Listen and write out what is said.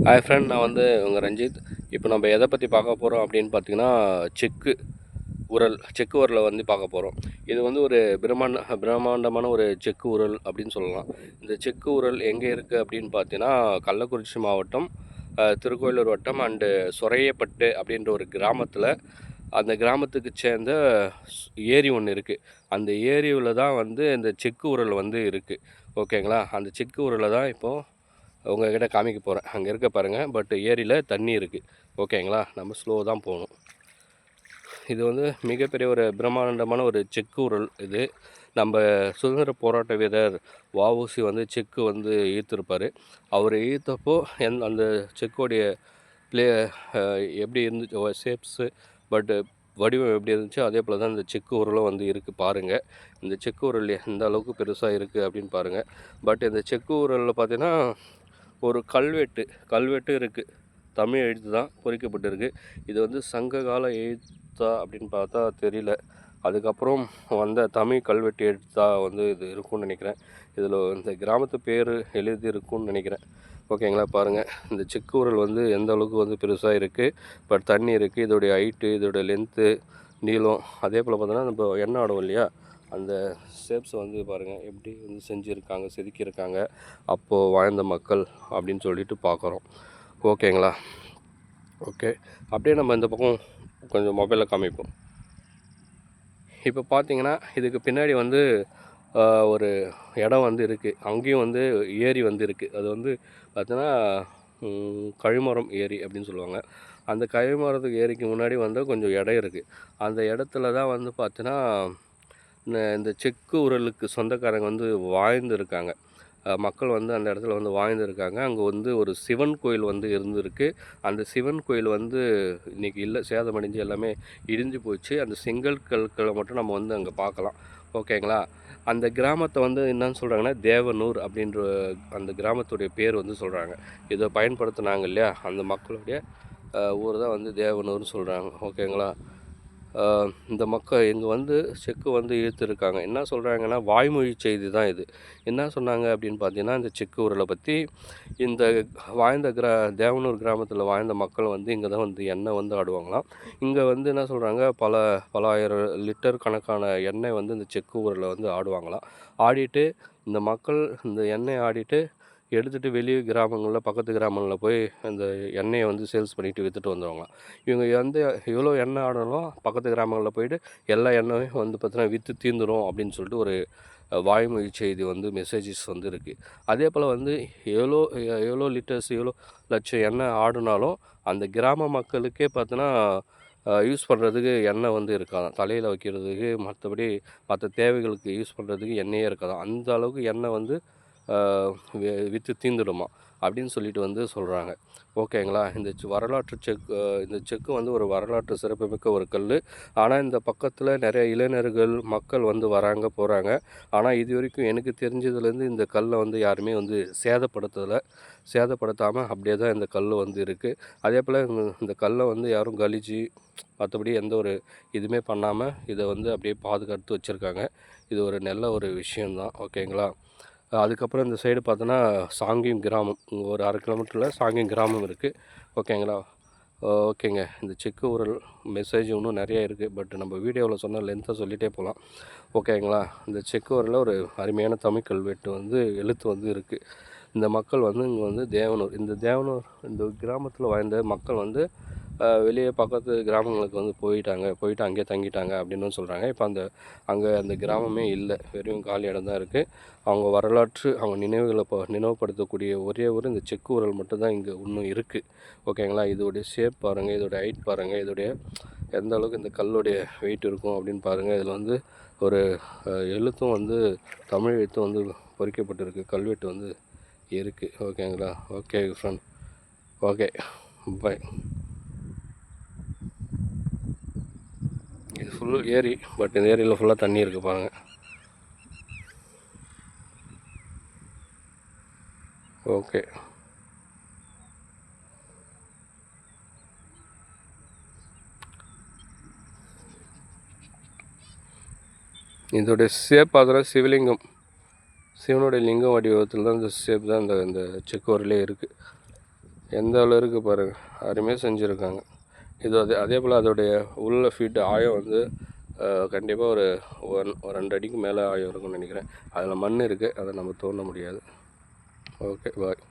Hi friend, நான் உங்கள் ரஞ்சித். இப்போ நம்ம எதை பற்றி பார்க்க போகிறோம் அப்படின்னு பார்த்தீங்கன்னா, செக்கு உரலை பார்க்க போகிறோம். இது ஒரு பிரம்மாண்டமான ஒரு செக்கு உரல் அப்படின்னு சொல்லலாம். இந்த செக்கு உரல் எங்கே இருக்குது அப்படின்னு பார்த்தீங்கன்னா, கள்ளக்குறிச்சி மாவட்டம், திருக்கோயிலூர் வட்டம் அண்டு சொரையப்பட்டு அப்படின்ற ஒரு கிராமத்தில், அந்த கிராமத்துக்கு சேர்ந்த ஏரி ஒன்று இருக்குது. அந்த ஏரியில் தான் இந்த செக்கு உரல் இருக்குது. ஓகேங்களா? அந்த செக்கு உரலை தான் இப்போது உங்கள்கிட்ட காமிக்க போகிறேன். அங்கே இருக்க பாருங்கள். பட் ஏரியில் தண்ணி இருக்குது. ஓகேங்களா? நம்ம ஸ்லோ தான் போகணும். இது மிகப்பெரிய ஒரு பிரம்மாண்டமான ஒரு செக்கு உரல். இது நம்ம சுதந்திர போராட்ட வீரர் வஉசி செக்கு ஈர்த்திருப்பார். அவர் ஈர்த்தப்போ அந்த செக்கோடைய ப்ளே எப்படி இருந்துச்சு, ஷேப்ஸு, பட்டு வடிவம் எப்படி இருந்துச்சு, அதே போல் தான் இந்த செக்கு உரலும் இருக்குது. பாருங்கள், இந்த செக்கு உரல் எந்த அளவுக்கு பெருசாக இருக்குது அப்படின்னு பாருங்கள். பட் இந்த செக்கு உரலில் பார்த்தீங்கன்னா ஒரு கல்வெட்டு இருக்குது. தமிழ் எழுத்து தான் பொறிக்கப்பட்டிருக்கு. இது சங்ககால எழுத்தா அப்படின்னு பார்த்தா தெரியல. அதுக்கப்புறம் வந்த தமிழ் கல்வெட்டு எழுத்தா இது இருக்கும்னு நினைக்கிறேன். இதில் இந்த கிராமத்து பேர் எழுதி இருக்கும்னு நினைக்கிறேன். ஓகேங்களா? பாருங்கள், இந்த செக்கு உரல் எந்த அளவுக்கு பெருசாக இருக்குது. பட் தண்ணி இருக்குது. இதோடைய ஹைட்டு, இதோடைய லென்த்து, நீளம், அதே போல் பார்த்தோன்னா நம்ம எண்ணெய் ஆடும் இல்லையா, அந்த ஷேப்ஸ் பாருங்கள் எப்படி செஞ்சுருக்காங்க, செதுக்கியிருக்காங்க அப்போது வாழ்ந்த மக்கள் அப்படின்னு சொல்லிட்டு பார்க்குறோம். ஓகேங்களா? ஓகே, அப்படியே நம்ம இந்த பக்கம் கொஞ்சம் மொபைலில் காமிப்போம். இப்போ பார்த்தீங்கன்னா இதுக்கு பின்னாடி ஒரு இடம் இருக்குது. அங்கேயும் ஏரி இருக்குது. அது பார்த்தீங்கன்னா கழுமரம் ஏரி அப்படின்னு சொல்லுவாங்க. அந்த கழுமரத்துக்கு ஏரிக்கு முன்னாடி கொஞ்சம் இடம் இருக்குது. அந்த இடத்துல தான் பார்த்தீங்கன்னா இந்த செக்கு உரலுக்கு சொந்தக்காரங்க வாழ்ந்துருக்காங்க. மக்கள் அந்த இடத்துல வாழ்ந்துருக்காங்க. அங்கே ஒரு சிவன் கோயில் இருந்திருக்கு. அந்த சிவன் கோயில் இன்றைக்கி இல்லை, சேதமடைஞ்சு எல்லாமே இடிஞ்சு போச்சு. அந்த செங்கல் கற்களை மட்டும் நம்ம அங்கே பார்க்கலாம். ஓகேங்களா? அந்த கிராமத்தை என்னன்னு சொல்கிறாங்கன்னா தேவனூர் அப்படின்ற அந்த கிராமத்துடைய பேர் சொல்கிறாங்க. இதை பயன்படுத்தினாங்க இல்லையா, அந்த மக்களுடைய ஊர் தான் தேவனூர்னு சொல்கிறாங்க. ஓகேங்களா? இந்த மக்கள் இங்கே செக்கு இழுத்துருக்காங்க. என்ன சொல்கிறாங்கன்னா, வாய்மொழி செய்தி தான் இது. என்ன சொன்னாங்க அப்படின்னு பார்த்தீங்கன்னா, இந்த செக்கு உரலை பற்றி இந்த வாழ்ந்த தேவனூர் கிராமத்தில் வாழ்ந்த மக்கள் இங்கே தான் எண்ணெய் ஆடுவாங்களாம். இங்கே என்ன சொல்கிறாங்க, பல ஆயிரம் லிட்டர் கணக்கான எண்ணெய் இந்த செக்கு உரலை ஆடுவாங்களாம். ஆடிட்டு இந்த மக்கள் இந்த எண்ணெய் ஆடிட்டு எடுத்துகிட்டு வெளியே கிராமங்களில், பக்கத்து கிராமங்களில் போய் அந்த எண்ணெயை சேல்ஸ் பண்ணிவிட்டு விற்றுட்டு வந்துடுவாங்களாம். இவங்க எவ்வளோ எண்ணெய் ஆடணும், பக்கத்து கிராமங்களில் போயிட்டு எல்லா எண்ணெயும் பார்த்தீங்கன்னா விற்று தீர்ந்துடும் அப்படின்னு சொல்லிட்டு ஒரு வாய்மொழி செய்தி மெசேஜஸ் இருக்குது. அதே போல் எவ்வளோ லிட்டர்ஸ், எவ்வளோ லட்சம் எண்ணெய் ஆடினாலும் அந்த கிராம மக்களுக்கே பார்த்தீங்கன்னா யூஸ் பண்ணுறதுக்கு எண்ணெய் இருக்காதான். தலையில் வைக்கிறதுக்கு, மற்றபடி மற்ற தேவைகளுக்கு யூஸ் பண்ணுறதுக்கு எண்ணெயே இருக்காதான். அந்த அளவுக்கு எண்ணெய் விற்று தீர்ந்துடுமா அப்படின்னு சொல்லிட்டு சொல்கிறாங்க. ஓகேங்களா? இந்த வரலாற்று இந்த செக்கு ஒரு வரலாற்று சிறப்புமிக்க ஒரு கல். ஆனால் இந்த பக்கத்தில் நிறைய இளைஞர்கள் மக்கள் வராங்க போகிறாங்க. ஆனால் இது வரைக்கும் எனக்கு தெரிஞ்சதுலேருந்து இந்த கல்லை யாருமே சேதப்படுத்தாமல் அப்படியே தான் இந்த கல் இருக்குது. அதே போல் இந்த கல்லை யாரும் கழிச்சு மற்றபடி எந்த ஒரு இதுவுமே பண்ணாமல் இதை அப்படியே பாதுகாத்து வச்சுருக்காங்க. இது ஒரு நல்ல ஒரு விஷயந்தான். ஓகேங்களா? அதுக்கப்புறம் இந்த சைடு பார்த்தோன்னா சாங்கியம் கிராமம், ஒரு 1/2 கிலோமீட்டரில் சாங்கியம் கிராமம் இருக்குது. ஓகேங்களா? ஓகேங்க. இந்த செக்கு உரல் மெசேஜ் இன்னும் நிறைய இருக்குது. பட் நம்ம வீடியோவில் சொன்ன லென்த்தாக சொல்லிகிட்டே போகலாம். ஓகேங்களா? இந்த செக்கு உரலில் ஒரு அருமையான தமிழ் கல்வெட்டு எழுத்து இருக்குது. இந்த மக்கள் இங்கே தேவனூர், இந்த கிராமத்தில் வாழ்ந்த மக்கள் வெளியே பக்கத்து கிராமங்களுக்கு போயிட்டு அங்கேயே தங்கிட்டாங்க அப்படின்னு சொல்கிறாங்க. இப்போ அங்கே அந்த கிராமமே இல்லை, வெறும் காலி இடம் தான் இருக்குது. அவங்க வரலாற்று, அவங்க நினைவுகளை நினைவுபடுத்தக்கூடிய ஒரே இந்த செக்கு உரல் மட்டும்தான் இங்கே இன்னும் இருக்குது. ஓகேங்களா? இதோடைய ஷேப் பாருங்கள், இதோடைய ஹைட் பாருங்கள், இதோடைய எந்த அளவுக்கு இந்த கல்லுடைய வெயிட் இருக்கும் அப்படின்னு பாருங்கள். இதில் ஒரு எழுத்தும் தமிழ் எழுத்தும் பொறிக்கப்பட்டிருக்கு, கல்வெட்டு இருக்குது. ஓகேங்களா? Okay friend, okay, bye. இது ஃபுல் ஏரி. பட் இந்த ஏரியில் ஃபுல்லாக தண்ணி இருக்குது பாருங்கள். ஓகே, இதோடைய ஷேப் பார்த்தோன்னா சிவனுடைய லிங்கம் வடிவத்தில் தான் இந்த ஷேப் தான் இந்த செக்கு உரலே இருக்குது. எந்த அளவு இருக்குது பாருங்கள், அருமையாக செஞ்சுருக்காங்க. இது அதே போல் அதோடைய உள்ள ஃபீட் ஆழம் வந்து கண்டிப்பாக ஒரு 2 அடிக்கு மேலே ஆழம் இருக்கும்னு நினைக்கிறேன். அதில் மண் இருக்குது, அதை நம்ம தோண்ட முடியாது. ஓகே, பாய்.